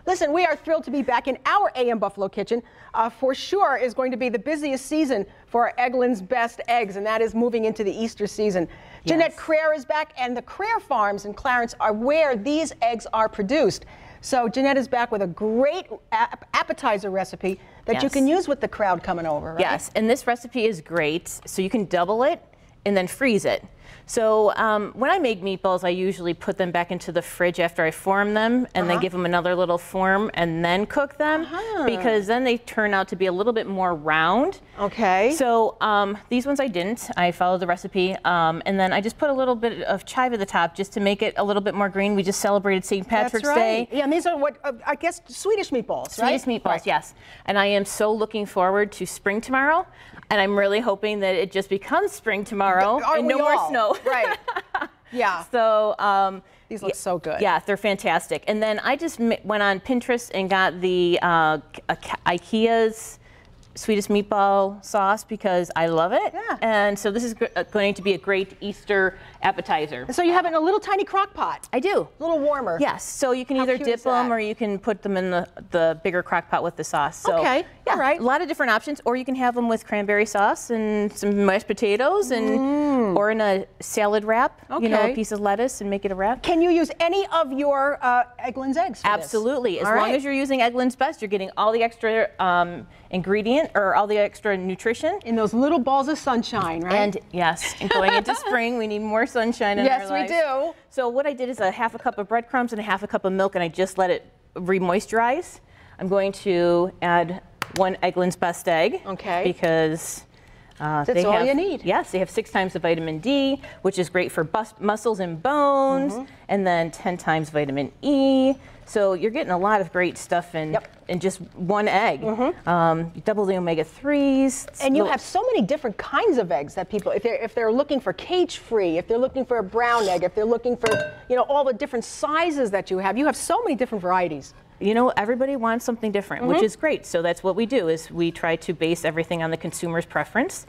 Listen, we are thrilled to be back in our AM Buffalo kitchen. For sure is going to be the busiest season for Eggland's Best Eggs, and that is moving into the Easter season. Yes. Jeannette Kreher is back, and the Kreher Farms in Clarence are where these eggs are produced. So Jeannette is back with a great appetizer recipe that you can use with the crowd coming over, right? Yes, and this recipe is great. So you can double it and then freeze it. So when I make meatballs, I usually put them back into the fridge after I form them and then give them another little form and then cook them because then they turn out to be a little bit more round. Okay. So these ones I didn't. I followed the recipe and then I just put a little bit of chive at the top just to make it a little bit more green. We just celebrated St. Patrick's Day. Yeah, and these are what, I guess, Swedish meatballs, right? Swedish meatballs, yes. And I am so looking forward to spring tomorrow. And I'm really hoping that it just becomes spring tomorrow and no more snow. Right. Yeah. So these look so good. Yeah, they're fantastic. And then I just went on Pinterest and got the IKEA's Swedish meatball sauce because I love it. Yeah. And so this is going to be a great Easter appetizer. And so you have it in a little tiny crock pot. I do. A little warmer. Yes. So you can either dip them or you can put them in the bigger crock pot with the sauce. So, okay. Yeah, all right. A lot of different options. Or you can have them with cranberry sauce and some mashed potatoes and or in a salad wrap. Okay. You know, a piece of lettuce and make it a wrap. Can you use any of your Eggland's eggs for Absolutely. this? As long as you're using Eggland's Best, you're getting all the extra ingredient or all the extra nutrition. In those little balls of sunshine, right? And yes, and going into spring, we need more sunshine in our lives. Yes, we do. So what I did is a half a cup of breadcrumbs and a half a cup of milk, and I just let it re-moisturize. I'm going to add 1 Eggland's Best egg. Okay. Because that's all you need. Yes, they have 6 times the vitamin D, which is great for muscles and bones, and then 10 times vitamin E. So you're getting a lot of great stuff in just 1 egg. You double the omega-3s. And you have so many different kinds of eggs that people, if they're looking for cage-free, if they're looking for a brown egg, if they're looking for, you know, all the different sizes that you have so many different varieties. You know, everybody wants something different, which is great. So that's what we do, is we try to base everything on the consumer's preference.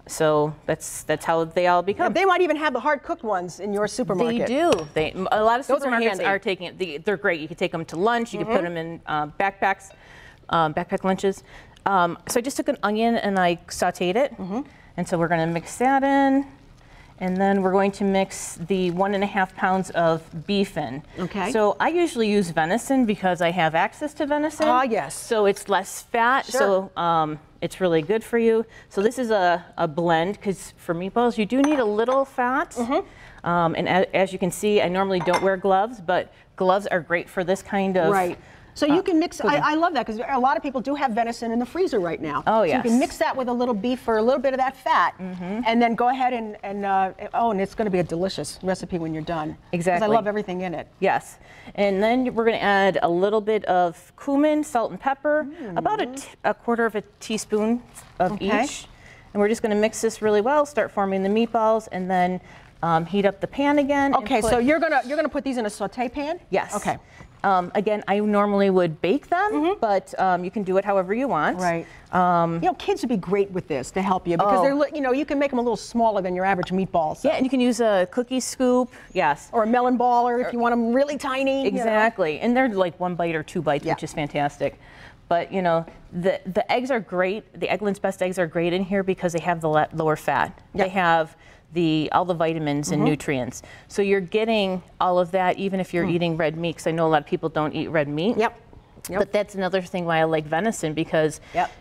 So that's how they all become. They might even have the hard-cooked ones in your supermarket. They do. A lot of supermarkets are are taking it. They're great. You can take them to lunch. You can put them in backpacks, backpack lunches. So I just took an onion and I sautéed it. And so we're going to mix that in. And then we're going to mix the 1.5 pounds of beef in. Okay. So I usually use venison because I have access to venison. Ah, yes. So it's less fat. Sure. So it's really good for you. So this is a blend because for meatballs you do need a little fat. And as you can see, I normally don't wear gloves, but gloves are great for this kind of. Right. So you can mix, I love that because a lot of people do have venison in the freezer right now. Oh, yes. So you can mix that with a little beef for a little bit of that fat and then go ahead and it's going to be a delicious recipe when you're done. Exactly. Because I love everything in it. Yes. And then we're going to add a little bit of cumin, salt and pepper, about a quarter of a teaspoon of each. And we're just going to mix this really well, start forming the meatballs, and then heat up the pan again. Okay, so you're gonna put these in a saute pan? Yes. Okay. Again, I normally would bake them, but you can do it however you want. Right. You know, kids would be great with this to help you because they're, you know, you can make them a little smaller than your average meatball. So. Yeah, and you can use a cookie scoop. Yes. Or a melon baller if you want them really tiny. Exactly. You know. And they're like 1 bite or 2 bites, which is fantastic. But you know, the eggs are great. The Eggland's Best eggs are great in here because they have the lower fat. They have all the vitamins and nutrients. So you're getting all of that even if you're eating red meat, because I know a lot of people don't eat red meat. But that's another thing why I like venison, because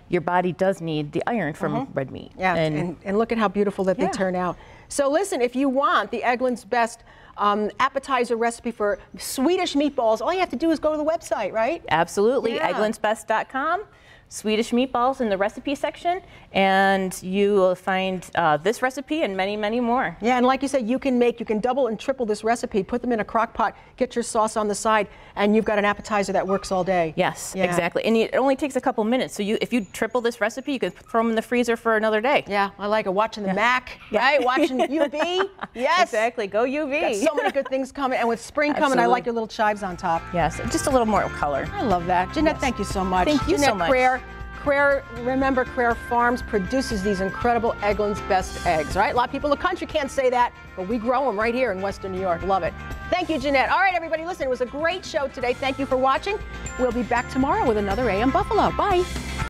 your body does need the iron from red meat. Yeah, and look at how beautiful that they turn out. So listen, if you want the Eggland's Best appetizer recipe for Swedish meatballs, all you have to do is go to the website, right? Absolutely, egglandsbest.com. Swedish meatballs in the recipe section, and you will find this recipe and many, many more. Yeah, and like you said, you can double and triple this recipe, put them in a crock pot, get your sauce on the side, and you've got an appetizer that works all day. Yes, exactly. And it only takes a couple minutes, so if you triple this recipe, you can throw them in the freezer for another day. Yeah, I like it. Watching the Mac, right? Watching UV. Yes. Exactly, go UV. Got so many good things coming, and with spring coming, I like your little chives on top. Yes, just a little more color. I love that. Jeannette, thank you so much. Thank you so much. Kreher, remember, Kreher Farms produces these incredible Eggland's Best eggs, right? A lot of people in the country can't say that, but we grow them right here in Western New York. Love it. Thank you, Jeannette. All right, everybody, listen, it was a great show today. Thank you for watching. We'll be back tomorrow with another AM Buffalo. Bye.